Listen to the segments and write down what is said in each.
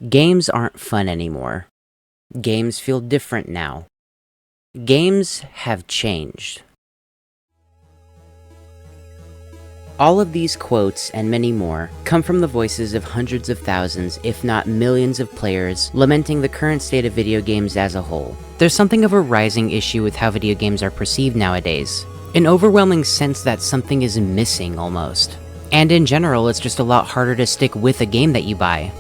Games aren't fun anymore. Games feel different now. Games have changed. All of these quotes and many more come from the voices of hundreds of thousands, if not millions of players, lamenting the current state of video games as a whole. There's something of a rising issue with how video games are perceived nowadays. An overwhelming sense that something is missing almost. And in general, it's just a lot harder to stick with a game that you buy.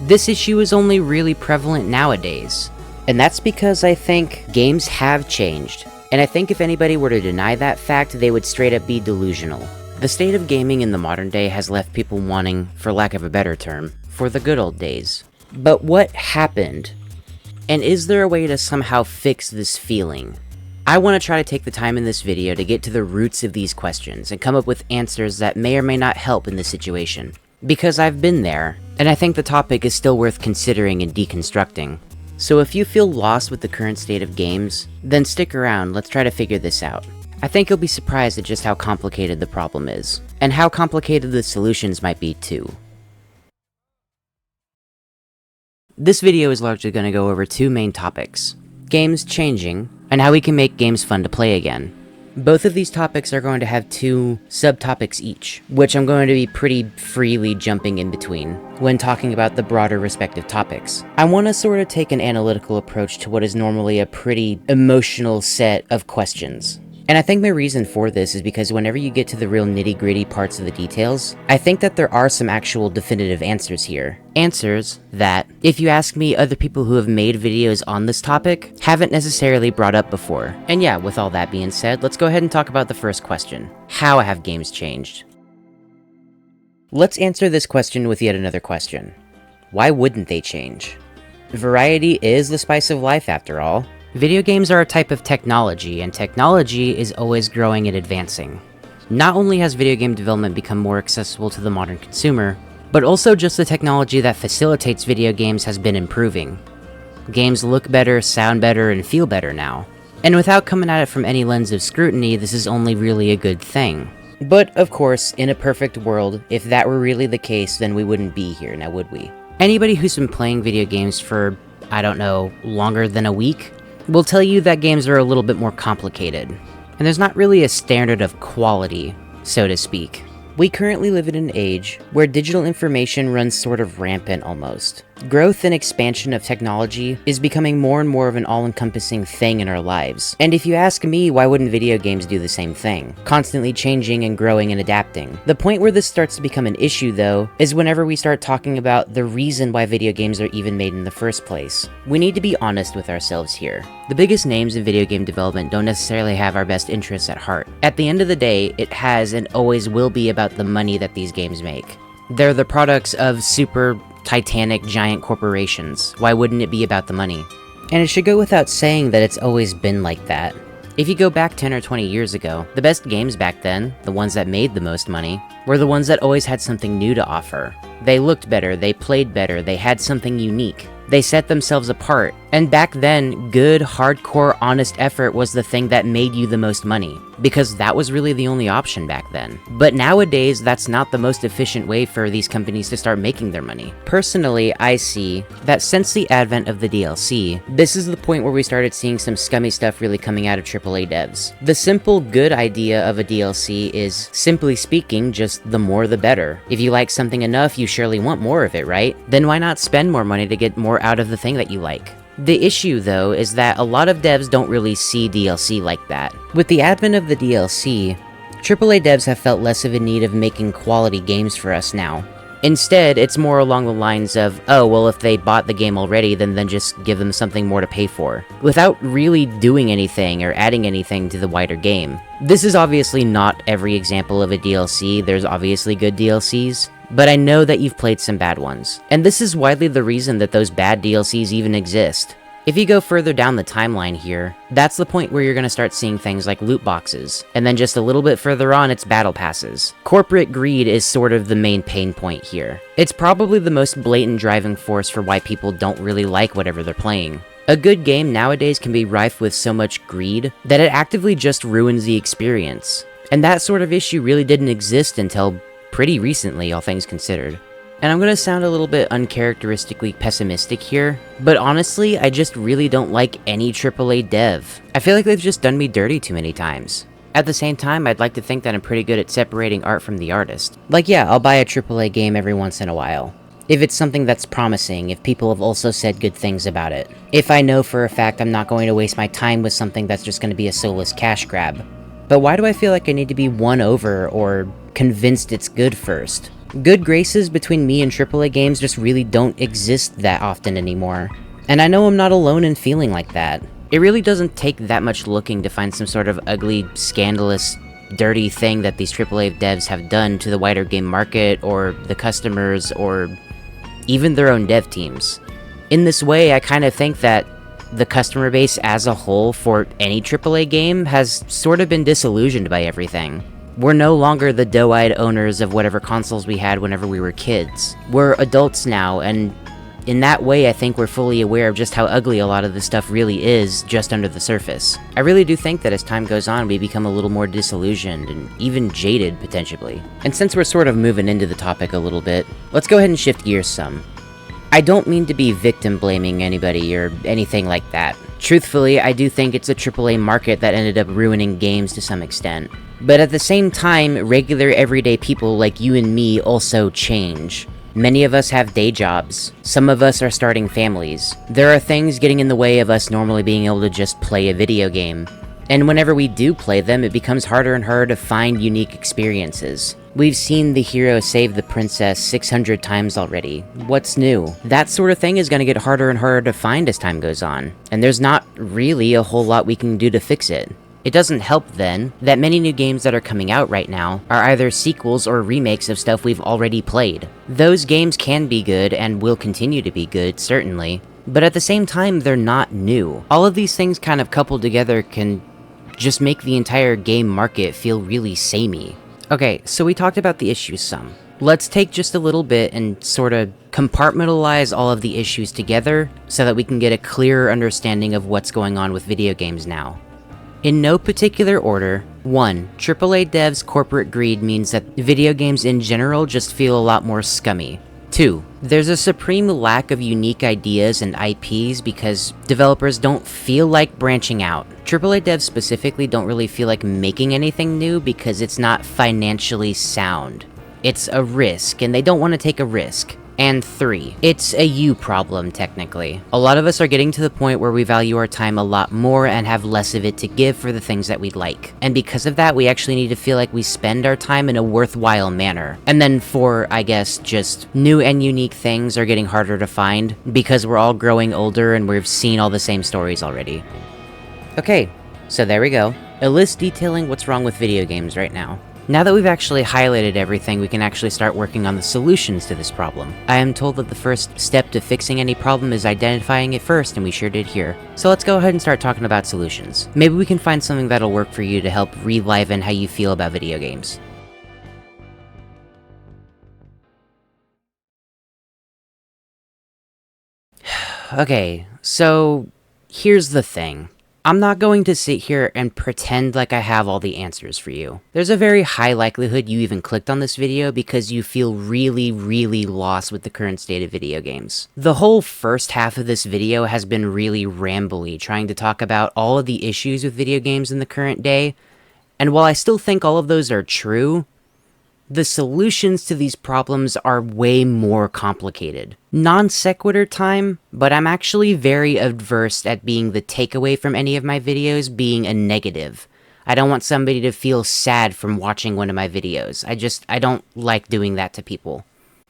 This issue is only really prevalent nowadays. And that's because I think games have changed. And I think if anybody were to deny that fact, they would straight up be delusional. The state of gaming in the modern day has left people wanting, for lack of a better term, for the good old days. But what happened? And is there a way to somehow fix this feeling? I want to try to take the time in this video to get to the roots of these questions and come up with answers that may or may not help in this situation. Because I've been there, and I think the topic is still worth considering and deconstructing. So if you feel lost with the current state of games, then stick around, let's try to figure this out. I think you'll be surprised at just how complicated the problem is, and how complicated the solutions might be too. This video is largely going to go over two main topics: games changing, and how we can make games fun to play again. Both of these topics are going to have two subtopics each, which I'm going to be pretty freely jumping in between when talking about the broader respective topics. I want to sort of take an analytical approach to what is normally a pretty emotional set of questions. And I think my reason for this is because whenever you get to the real nitty-gritty parts of the details, I think that there are some actual definitive answers here. Answers that, if you ask me, other people who have made videos on this topic haven't necessarily brought up before. And yeah, with all that being said, let's go ahead and talk about the first question. How have games changed? Let's answer this question with yet another question. Why wouldn't they change? Variety is the spice of life after all. Video games are a type of technology, and technology is always growing and advancing. Not only has video game development become more accessible to the modern consumer, but also just the technology that facilitates video games has been improving. Games look better, sound better, and feel better now. And without coming at it from any lens of scrutiny, this is only really a good thing. But of course, in a perfect world, if that were really the case, then we wouldn't be here, now would we? Anybody who's been playing video games for, I don't know, longer than a week, will tell you that games are a little bit more complicated, and there's not really a standard of quality, so to speak. We currently live in an age where digital information runs sort of rampant almost. Growth and expansion of technology is becoming more and more of an all-encompassing thing in our lives. And if you ask me, why wouldn't video games do the same thing? Constantly changing and growing and adapting. The point where this starts to become an issue, though, is whenever we start talking about the reason why video games are even made in the first place. We need to be honest with ourselves here. The biggest names in video game development don't necessarily have our best interests at heart. At the end of the day, it has and always will be about the money that these games make. They're the products of super titanic giant corporations. Why wouldn't it be about the money? And it should go without saying that it's always been like that. If you go back 10 or 20 years ago, the best games back then, the ones that made the most money, were the ones that always had something new to offer. They looked better, they played better, they had something unique. They set themselves apart. And back then, good, hardcore, honest effort was the thing that made you the most money, because that was really the only option back then. But nowadays, that's not the most efficient way for these companies to start making their money. Personally, I see that since the advent of the DLC, this is the point where we started seeing some scummy stuff really coming out of AAA devs. The simple good idea of a DLC is, simply speaking, just the more the better. If you like something enough, you surely want more of it, right? Then why not spend more money to get more out of the thing that you like? The issue, though, is that a lot of devs don't really see DLC like that. With the advent of the DLC, AAA devs have felt less of a need of making quality games for us now. Instead, it's more along the lines of, oh, well, if they bought the game already, then just give them something more to pay for, without really doing anything or adding anything to the wider game. This is obviously not every example of a DLC, there's obviously good DLCs, but I know that you've played some bad ones. And this is widely the reason that those bad DLCs even exist. If you go further down the timeline here, that's the point where you're going to start seeing things like loot boxes, and then just a little bit further on, it's battle passes. Corporate greed is sort of the main pain point here. It's probably the most blatant driving force for why people don't really like whatever they're playing. A good game nowadays can be rife with so much greed that it actively just ruins the experience. And that sort of issue really didn't exist until pretty recently, all things considered. And I'm gonna sound a little bit uncharacteristically pessimistic here, but honestly, I just really don't like any AAA dev. I feel like they've just done me dirty too many times. At the same time, I'd like to think that I'm pretty good at separating art from the artist. Like yeah, I'll buy a AAA game every once in a while. If it's something that's promising, if people have also said good things about it. If I know for a fact I'm not going to waste my time with something that's just going to be a soulless cash grab. But why do I feel like I need to be won over or convinced it's good first? Good graces between me and AAA games just really don't exist that often anymore. And I know I'm not alone in feeling like that. It really doesn't take that much looking to find some sort of ugly, scandalous, dirty thing that these AAA devs have done to the wider game market, or the customers, or even their own dev teams. In this way, I kind of think that the customer base as a whole for any AAA game has sort of been disillusioned by everything. We're no longer the doe-eyed owners of whatever consoles we had whenever we were kids. We're adults now, and in that way I think we're fully aware of just how ugly a lot of this stuff really is just under the surface. I really do think that as time goes on we become a little more disillusioned and even jaded potentially. And since we're sort of moving into the topic a little bit, let's go ahead and shift gears some. I don't mean to be victim blaming anybody or anything like that. Truthfully, I do think it's a AAA market that ended up ruining games to some extent. But at the same time, regular everyday people like you and me also change. Many of us have day jobs. Some of us are starting families. There are things getting in the way of us normally being able to just play a video game. And whenever we do play them, it becomes harder and harder to find unique experiences. We've seen the hero save the princess 600 times already. What's new? That sort of thing is going to get harder and harder to find as time goes on. And there's not really a whole lot we can do to fix it. It doesn't help, then, that many new games that are coming out right now are either sequels or remakes of stuff we've already played. Those games can be good, and will continue to be good, certainly, but at the same time, they're not new. All of these things kind of coupled together can just make the entire game market feel really samey. Okay, so we talked about the issues some. Let's take just a little bit and sort of compartmentalize all of the issues together so that we can get a clearer understanding of what's going on with video games now. In no particular order, 1. AAA devs' corporate greed means that video games in general just feel a lot more scummy. 2. There's a supreme lack of unique ideas and IPs because developers don't feel like branching out. AAA devs specifically don't really feel like making anything new because it's not financially sound. It's a risk, and they don't want to take a risk. And 3. It's a you problem, technically. A lot of us are getting to the point where we value our time a lot more and have less of it to give for the things that we'd like. And because of that, we actually need to feel like we spend our time in a worthwhile manner. And then for, I guess, just new and unique things are getting harder to find because we're all growing older and we've seen all the same stories already. Okay, so there we go. A list detailing what's wrong with video games right now. Now that we've actually highlighted everything, we can actually start working on the solutions to this problem. I am told that the first step to fixing any problem is identifying it first, and we sure did here. So let's go ahead and start talking about solutions. Maybe we can find something that'll work for you to help reliven how you feel about video games. Okay, so here's the thing. I'm not going to sit here and pretend like I have all the answers for you. There's a very high likelihood you even clicked on this video because you feel really lost with the current state of video games. The whole first half of this video has been really rambly, trying to talk about all of the issues with video games in the current day, and while I still think all of those are true, the solutions to these problems are way more complicated. Non sequitur time, but I'm actually very averse at being the takeaway from any of my videos being a negative. I don't want somebody to feel sad from watching one of my videos. I don't like doing that to people.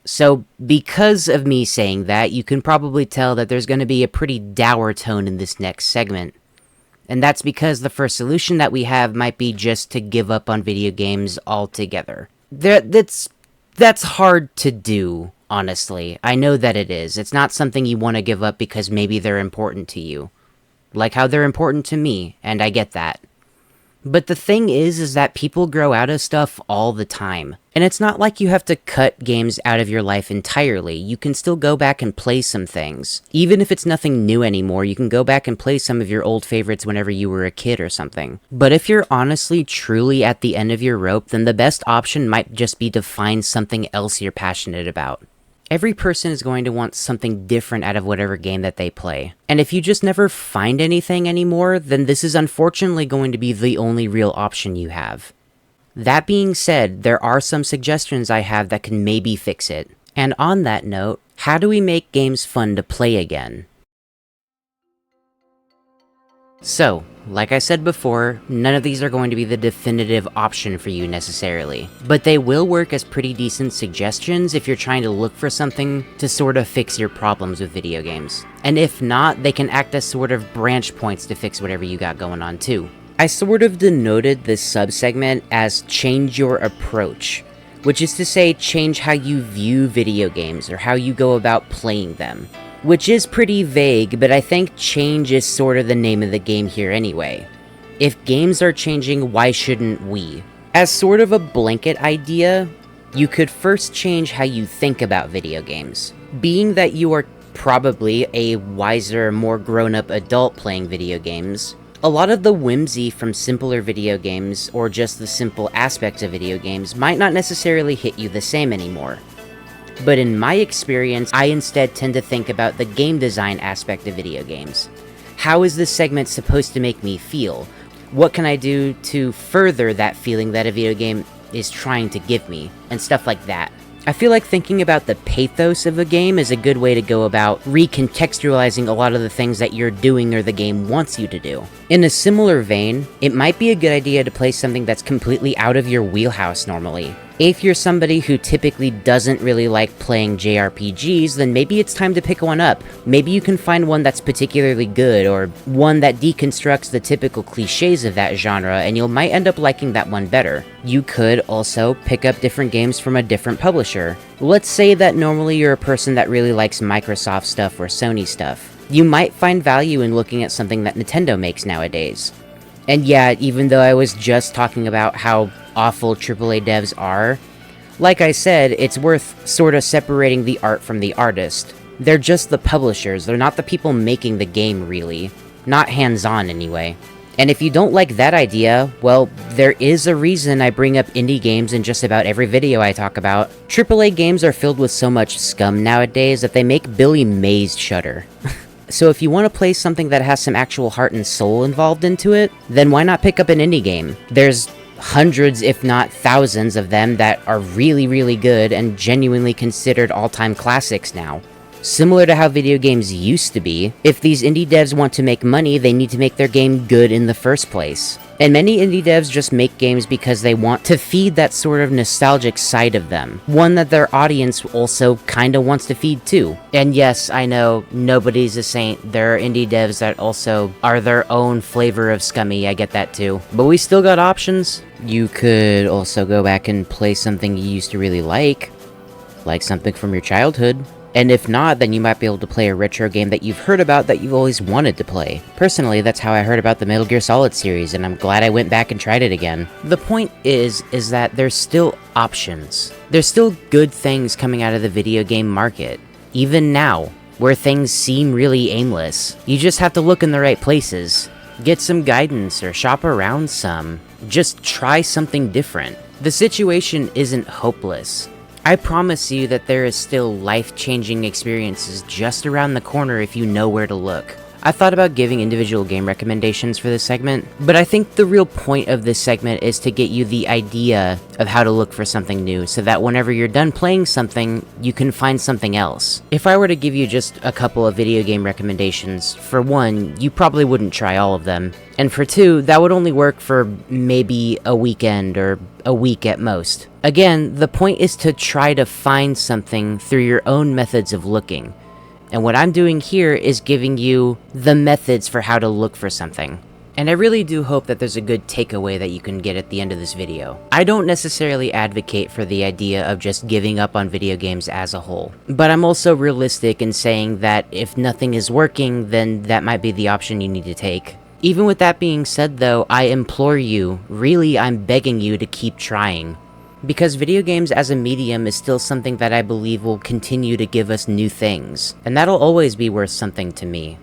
So, because of me saying that, you can probably tell that there's going to be a pretty dour tone in this next segment. And that's because the first solution that we have might be just to give up on video games altogether. That's hard to do, honestly. I know that it is. It's not something you want to give up because maybe they're important to you. Like how they're important to me, and I get that. But the thing is that people grow out of stuff all the time. And it's not like you have to cut games out of your life entirely. You can still go back and play some things. Even if it's nothing new anymore, you can go back and play some of your old favorites whenever you were a kid or something. But if you're honestly truly at the end of your rope, then the best option might just be to find something else you're passionate about. Every person is going to want something different out of whatever game that they play. And if you just never find anything anymore, then this is unfortunately going to be the only real option you have. That being said, there are some suggestions I have that can maybe fix it. And on that note, how do we make games fun to play again? So, like I said before, none of these are going to be the definitive option for you necessarily, but they will work as pretty decent suggestions if you're trying to look for something to sort of fix your problems with video games. And if not, they can act as sort of branch points to fix whatever you got going on too. I sort of denoted this subsegment as change your approach, which is to say change how you view video games or how you go about playing them. Which is pretty vague, but I think change is sort of the name of the game here anyway. If games are changing, why shouldn't we? As sort of a blanket idea, you could first change how you think about video games. Being that you are probably a wiser, more grown-up adult playing video games, a lot of the whimsy from simpler video games, or just the simple aspects of video games, might not necessarily hit you the same anymore. But in my experience, I instead tend to think about the game design aspect of video games. How is this segment supposed to make me feel? What can I do to further that feeling that a video game is trying to give me? And stuff like that. I feel like thinking about the pathos of a game is a good way to go about recontextualizing a lot of the things that you're doing or the game wants you to do. In a similar vein, it might be a good idea to play something that's completely out of your wheelhouse normally. If you're somebody who typically doesn't really like playing JRPGs, then maybe it's time to pick one up. Maybe you can find one that's particularly good, or one that deconstructs the typical cliches of that genre, and you might end up liking that one better. You could also pick up different games from a different publisher. Let's say that normally you're a person that really likes Microsoft stuff or Sony stuff. You might find value in looking at something that Nintendo makes nowadays. And yeah, even though I was just talking about how awful AAA devs are, like I said, it's worth sort of separating the art from the artist. They're just the publishers, they're not the people making the game really. Not hands-on anyway. And if you don't like that idea, well, there is a reason I bring up indie games in just about every video I talk about. AAA games are filled with so much scum nowadays that they make Billy Mays shudder. So if you want to play something that has some actual heart and soul involved into it, then why not pick up an indie game? There's hundreds, if not thousands of them that are really, really good and genuinely considered all-time classics now. Similar to how video games used to be, if these indie devs want to make money, they need to make their game good in the first place. And many indie devs just make games because they want to feed that sort of nostalgic side of them. One that their audience also kinda wants to feed too. And yes, I know, nobody's a saint. There are indie devs that also are their own flavor of scummy, I get that too. But we still got options. You could also go back and play something you used to really like something from your childhood. And if not, then you might be able to play a retro game that you've heard about that you've always wanted to play. Personally, that's how I heard about the Metal Gear Solid series, and I'm glad I went back and tried it again. The point is that there's still options. There's still good things coming out of the video game market. Even now, where things seem really aimless. You just have to look in the right places. Get some guidance or shop around some. Just try something different. The situation isn't hopeless. I promise you that there is still life-changing experiences just around the corner if you know where to look. I thought about giving individual game recommendations for this segment, but I think the real point of this segment is to get you the idea of how to look for something new, so that whenever you're done playing something, you can find something else. If I were to give you just a couple of video game recommendations, for one, you probably wouldn't try all of them. And for two, that would only work for maybe a weekend or a week at most. Again, the point is to try to find something through your own methods of looking. And what I'm doing here is giving you the methods for how to look for something. And I really do hope that there's a good takeaway that you can get at the end of this video. I don't necessarily advocate for the idea of just giving up on video games as a whole. But I'm also realistic in saying that if nothing is working, then that might be the option you need to take. Even with that being said though, I implore you, really I'm begging you to keep trying. Because video games as a medium is still something that I believe will continue to give us new things, and that'll always be worth something to me.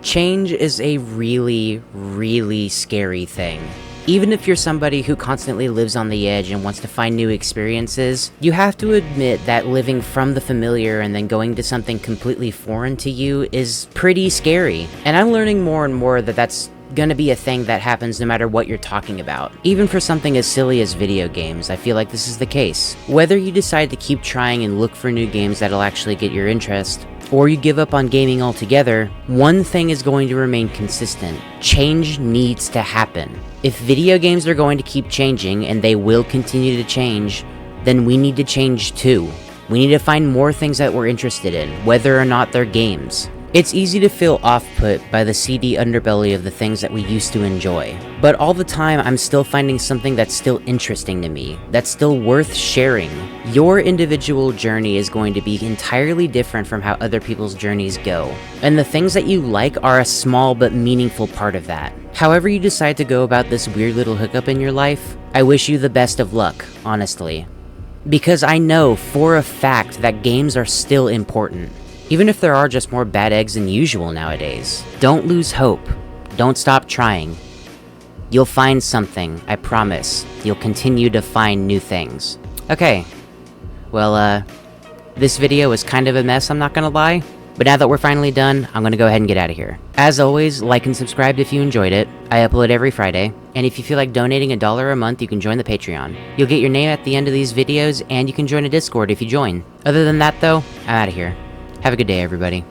Change is a really, really scary thing. Even if you're somebody who constantly lives on the edge and wants to find new experiences, you have to admit that living from the familiar and then going to something completely foreign to you is pretty scary. And I'm learning more and more that that's gonna be a thing that happens no matter what you're talking about. Even for something as silly as video games, I feel like this is the case. Whether you decide to keep trying and look for new games that'll actually get your interest, or you give up on gaming altogether, one thing is going to remain consistent. Change needs to happen. If video games are going to keep changing, and they will continue to change, then we need to change too. We need to find more things that we're interested in, whether or not they're games. It's easy to feel off-put by the seedy underbelly of the things that we used to enjoy, but all the time I'm still finding something that's still interesting to me, that's still worth sharing. Your individual journey is going to be entirely different from how other people's journeys go, and the things that you like are a small but meaningful part of that. However you decide to go about this weird little hookup in your life, I wish you the best of luck, honestly. Because I know for a fact that games are still important. Even if there are just more bad eggs than usual nowadays. Don't lose hope. Don't stop trying. You'll find something, I promise. You'll continue to find new things. Okay. Well, this video was kind of a mess, I'm not gonna lie. But now that we're finally done, I'm gonna go ahead and get out of here. As always, like and subscribe if you enjoyed it. I upload every Friday. And if you feel like donating $1 a month, you can join the Patreon. You'll get your name at the end of these videos, and you can join a Discord if you join. Other than that though, I'm out of here. Have a good day, everybody.